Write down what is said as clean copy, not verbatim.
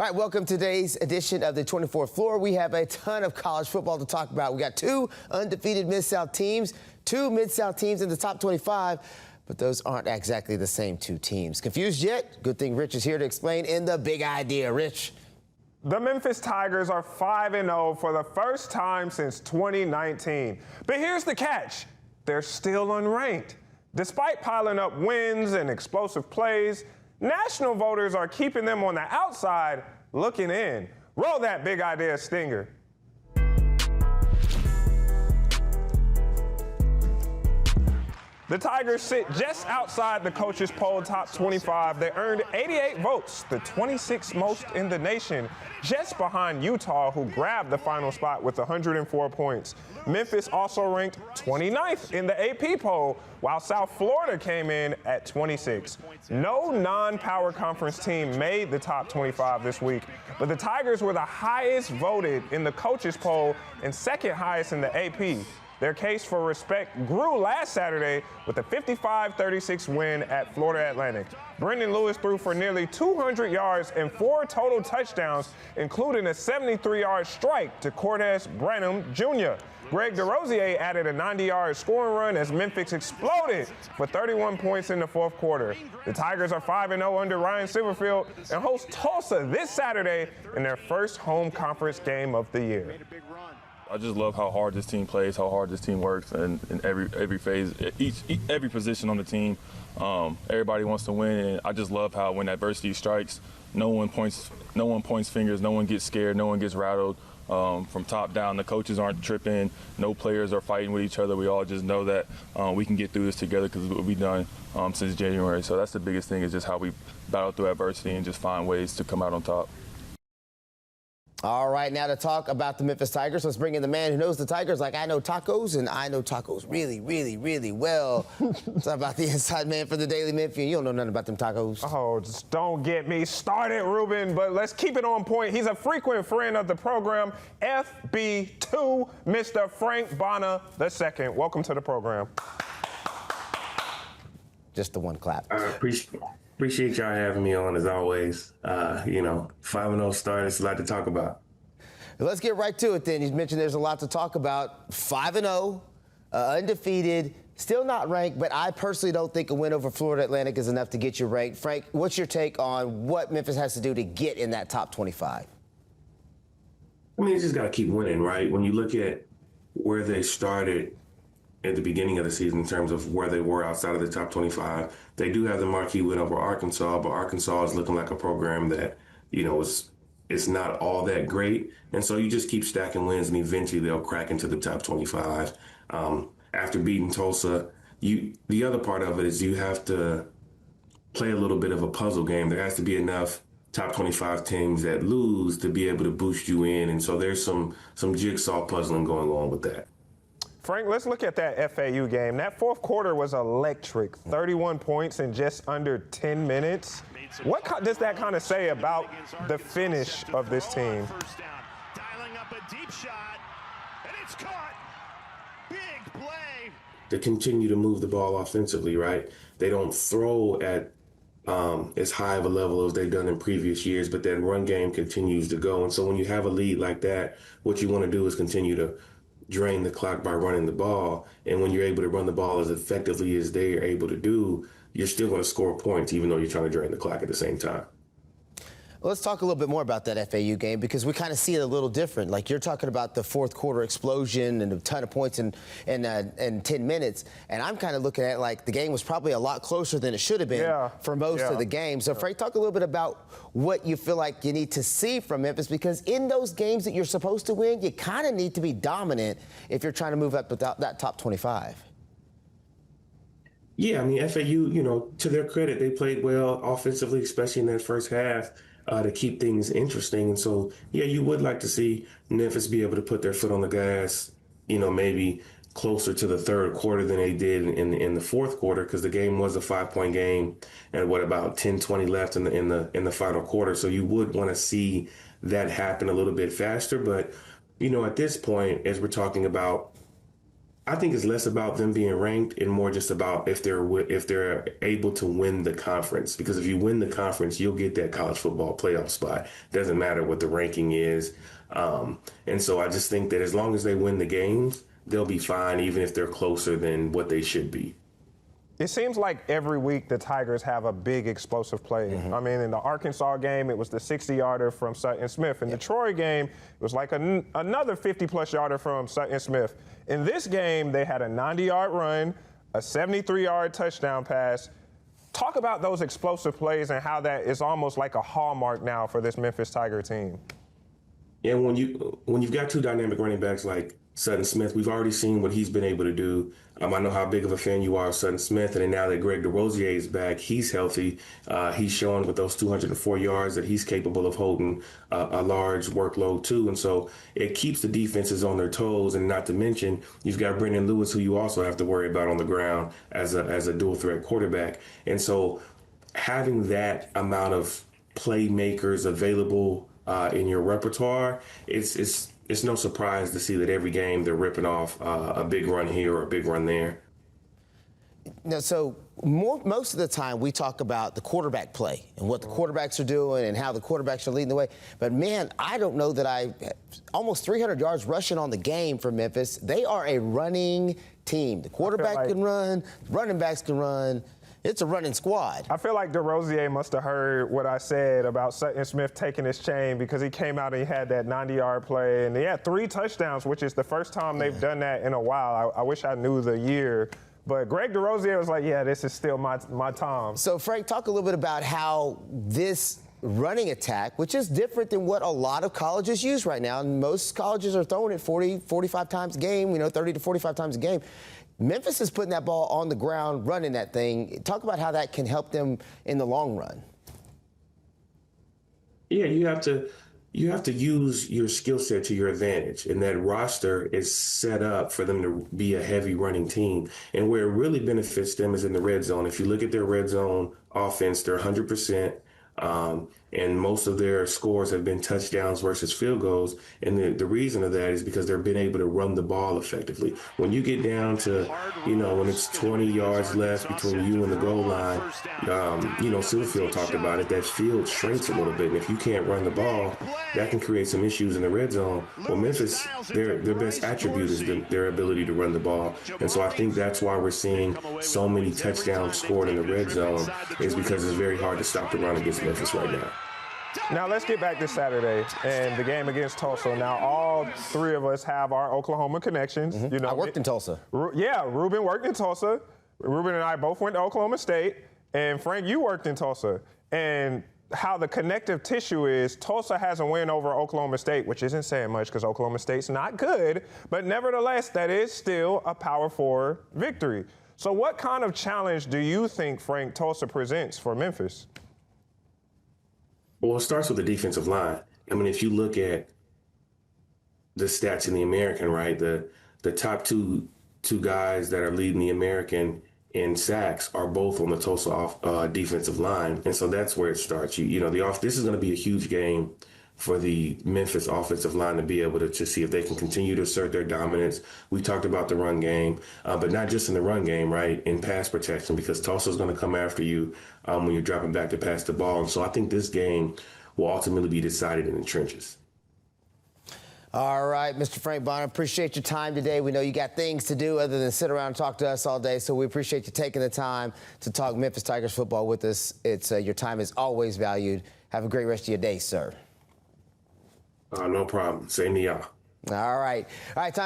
All right, welcome to today's edition of the 24th Floor. We have a ton of college football to talk about. We got two undefeated Mid-South teams, two Mid-South teams in the top 25, but those aren't exactly the same two teams. Confused yet? Good thing Rich is here to explain in the big idea. Rich. The Memphis Tigers are 5-0 for the first time since 2019. But here's the catch. They're still unranked. Despite piling up wins and explosive plays, national voters are keeping them on the outside looking in. Roll that big idea stinger. The Tigers sit just outside the coaches' poll top 25. They earned 88 votes, the 26th most in the nation, just behind Utah, who grabbed the final spot with 104 points. Memphis also ranked 29th in the AP poll, while South Florida came in at 26. No non-power conference team made the top 25 this week, but the Tigers were the highest voted in the coaches' poll and second highest in the AP. Their case for respect grew last Saturday with a 55-36 win at Florida Atlantic. Brendan Lewis threw for nearly 200 yards and 4 total touchdowns, including a 73-yard strike to Cortez Branham Jr. Greg DeRosier added a 90-yard scoring run as Memphis exploded for 31 points in the fourth quarter. The Tigers are 5-0 under Ryan Silverfield and host Tulsa this Saturday in their first home conference game of the year. I just love how hard this team plays, how hard this team works, and in every phase, every position on the team. Everybody wants to win, and I just love how when adversity strikes, no one points fingers, no one gets scared, no one gets rattled. From top down, the coaches aren't tripping, no players are fighting with each other. We all just know that we can get through this together because what we've done since January. So that's the biggest thing, is just how we battle through adversity and just find ways to come out on top. All right, now to talk about the Memphis Tigers, let's bring in the man who knows the Tigers like I know tacos, and I know tacos really, really, really well. Talk about the inside man for the Daily Memphian. You don't know nothing about them tacos. Oh, just don't get me started, Ruben, but let's keep it on point. He's a frequent friend of the program, FB2, Mr. Frank Bonner II. Welcome to the program. Just the one clap. Appreciate y'all having me on, as always. 5-0 start, it's a lot to talk about. Let's get right to it then. You mentioned there's a lot to talk about. 5-0, undefeated, still not ranked, but I personally don't think a win over Florida Atlantic is enough to get you ranked. Frank, what's your take on what Memphis has to do to get in that top 25? I mean, you just got to keep winning, right? When you look at where they started at the beginning of the season in terms of where they were outside of the top 25. They do have the marquee win over Arkansas, but Arkansas is looking like a program that, it's not all that great. And so you just keep stacking wins, and eventually they'll crack into the top 25. After beating Tulsa, the other part of it is you have to play a little bit of a puzzle game. There has to be enough top 25 teams that lose to be able to boost you in. And so there's some jigsaw puzzling going on with that. Frank, let's look at that FAU game. That fourth quarter was electric, 31 points in just under 10 minutes. What does that kind of say about the finish of this team? Dialing up a deep shot, and it's caught. Big play. To continue to move the ball offensively, right? They don't throw at as high of a level as they've done in previous years, but that run game continues to go. And so when you have a lead like that, what you want to do is continue to drain the clock by running the ball. And when you're able to run the ball as effectively as they are able to do, you're still going to score points, even though you're trying to drain the clock at the same time. Well, let's talk a little bit more about that FAU game, because we kind of see it a little different. Like, you're talking about the fourth quarter explosion and a ton of points in 10 minutes. And I'm kind of looking at it like the game was probably a lot closer than it should have been for most of the game. So, Frank, talk a little bit about what you feel like you need to see from Memphis, because in those games that you're supposed to win, you kind of need to be dominant if you're trying to move up to that top 25. Yeah, I mean, FAU, to their credit, they played well offensively, especially in that first half. To keep things interesting. And so, yeah, you would like to see Memphis be able to put their foot on the gas, maybe closer to the third quarter than they did in the fourth quarter, because the game was a 5-point game and about 10-20 left in the final quarter. So you would want to see that happen a little bit faster. But, at this point, as we're talking about I think it's less about them being ranked and more just about if they're able to win the conference. Because if you win the conference, you'll get that college football playoff spot. Doesn't matter what the ranking is. And so I just think that as long as they win the games, they'll be fine, even if they're closer than what they should be. It seems like every week the Tigers have a big explosive play. I mean, in the Arkansas game, it was the 60-yarder from Sutton Smith. In the Troy game, it was like another 50-plus yarder from Sutton Smith. In this game, they had a 90-yard run, a 73-yard touchdown pass. Talk about those explosive plays and how that is almost like a hallmark now for this Memphis Tiger team. Yeah, when you've got two dynamic running backs like Sutton Smith, we've already seen what he's been able to do. I know how big of a fan you are of Sutton Smith, and then now that Greg DeRosier is back, he's healthy. He's showing with those 204 yards that he's capable of holding a large workload too, and so it keeps the defenses on their toes. And not to mention, you've got Brendan Lewis, who you also have to worry about on the ground as a dual threat quarterback. And so having that amount of playmakers available in your repertoire, it's no surprise to see that every game they're ripping off a big run here or a big run there. Now, so most of the time we talk about the quarterback play and what the quarterbacks are doing and how the quarterbacks are leading the way. But, man, I don't know that almost 300 yards rushing on the game for Memphis. They are a running team. The quarterback can run, running backs can run. It's a running squad. I feel like DeRosier must have heard what I said about Sutton Smith taking his chain, because he came out and he had that 90-yard play, and he had 3 touchdowns, which is the first time they've done that in a while. I wish I knew the year. But Greg DeRosier was like, yeah, this is still my time. So, Frank, talk a little bit about how this running attack, which is different than what a lot of colleges use right now, and most colleges are throwing it 40, 45 times a game, 30 to 45 times a game. Memphis is putting that ball on the ground, running that thing. Talk about how that can help them in the long run. Yeah, you have to use your skill set to your advantage, and that roster is set up for them to be a heavy running team. And where it really benefits them is in the red zone. If you look at their red zone offense, they're 100%. And most of their scores have been touchdowns versus field goals. And the reason of that is because they've been able to run the ball effectively. When you get down to, when it's 20 yards left between you and the goal line, Silverfield talked about it, that field shrinks a little bit. And if you can't run the ball, that can create some issues in the red zone. Well, Memphis, their best attribute is their ability to run the ball. And so I think that's why we're seeing so many touchdowns scored in the red zone, is because it's very hard to stop the run against Memphis right now. Now let's get back to Saturday and the game against Tulsa. Now all 3 of us have our Oklahoma connections. I worked in Tulsa. Yeah, Ruben worked in Tulsa. Ruben and I both went to Oklahoma State. And Frank, you worked in Tulsa. And how the connective tissue is, Tulsa has a win over Oklahoma State, which isn't saying much because Oklahoma State's not good. But nevertheless, that is still a Power 4 victory. So what kind of challenge do you think, Frank, Tulsa presents for Memphis? Well, it starts with the defensive line. I mean, if you look at the stats in the American, right, the top two guys that are leading the American in sacks are both on the Tulsa defensive line, and so that's where it starts. This is going to be a huge game for the Memphis offensive line to be able to see if they can continue to assert their dominance. We talked about the run game, but not just in the run game, right, in pass protection, because Tulsa's going to come after you when you're dropping back to pass the ball. And so I think this game will ultimately be decided in the trenches. All right, Mr. Frank Bonner, appreciate your time today. We know you got things to do other than sit around and talk to us all day, so we appreciate you taking the time to talk Memphis Tigers football with us. Your time is always valued. Have a great rest of your day, sir. No problem. Same to y'all. All right. All right, time.